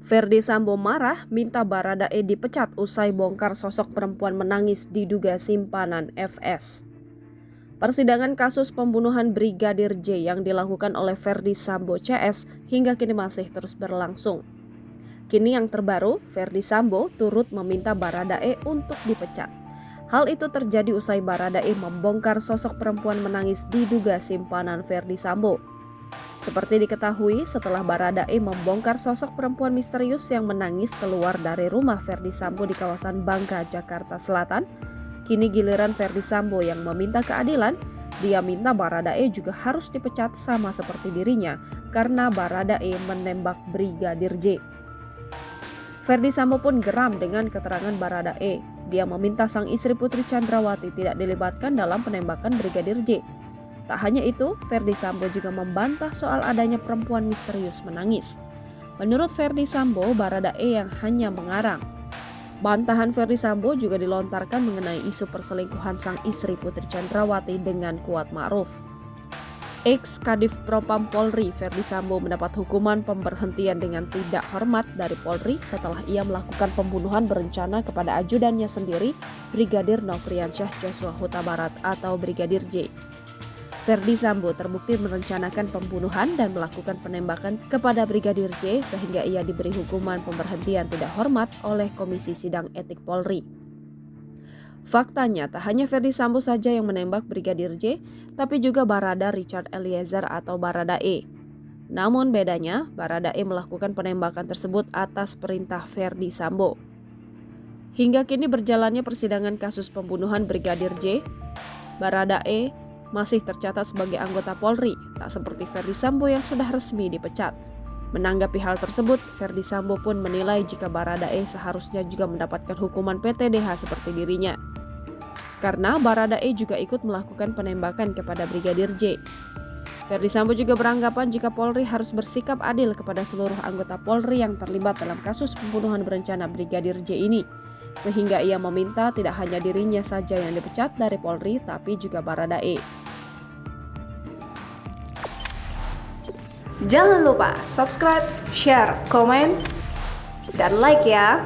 Ferdy Sambo marah minta Baradae dipecat usai bongkar sosok perempuan menangis diduga simpanan FS. Persidangan kasus pembunuhan Brigadir J yang dilakukan oleh Ferdy Sambo CS hingga kini masih terus berlangsung. Kini yang terbaru, Ferdy Sambo turut meminta Baradae untuk dipecat. Hal itu terjadi usai Baradae membongkar sosok perempuan menangis diduga simpanan Ferdy Sambo. Seperti diketahui, setelah Baradae membongkar sosok perempuan misterius yang menangis keluar dari rumah Ferdy Sambo di kawasan Bangka, Jakarta Selatan, kini giliran Ferdy Sambo yang meminta keadilan. Dia minta Baradae juga harus dipecat sama seperti dirinya karena Baradae menembak Brigadir J. Ferdy Sambo pun geram dengan keterangan Baradae. Dia meminta sang istri Putri Chandrawati tidak dilibatkan dalam penembakan Brigadir J. Tak hanya itu, Ferdy Sambo juga membantah soal adanya perempuan misterius menangis. Menurut Ferdy Sambo, Baradae yang hanya mengarang. Bantahan Ferdy Sambo juga dilontarkan mengenai isu perselingkuhan sang istri Putri Chandrawati dengan Kuat Ma'ruf. Ex-Kadif Propam Polri Ferdy Sambo mendapat hukuman pemberhentian dengan tidak hormat dari Polri setelah ia melakukan pembunuhan berencana kepada ajudannya sendiri, Brigadir Nofriansyah Joshua Huta Barat atau Brigadir J. Ferdy Sambo terbukti merencanakan pembunuhan dan melakukan penembakan kepada Brigadir J sehingga ia diberi hukuman pemberhentian tidak hormat oleh Komisi Sidang Etik Polri. Faktanya, tak hanya Ferdy Sambo saja yang menembak Brigadir J, tapi juga Barada Richard Eliezer atau Baradae. Namun bedanya, Baradae melakukan penembakan tersebut atas perintah Ferdy Sambo. Hingga kini berjalannya persidangan kasus pembunuhan Brigadir J, Baradae masih tercatat sebagai anggota Polri, tak seperti Ferdy Sambo yang sudah resmi dipecat. Menanggapi hal tersebut, Ferdy Sambo pun menilai jika Baradae seharusnya juga mendapatkan hukuman PTDH seperti dirinya. Karena Baradae juga ikut melakukan penembakan kepada Brigadir J. Ferdy Sambo juga beranggapan jika Polri harus bersikap adil kepada seluruh anggota Polri yang terlibat dalam kasus pembunuhan berencana Brigadir J ini. Sehingga ia meminta tidak hanya dirinya saja yang dipecat dari Polri, tapi juga Baradae. Jangan lupa subscribe, share, komen, dan like ya!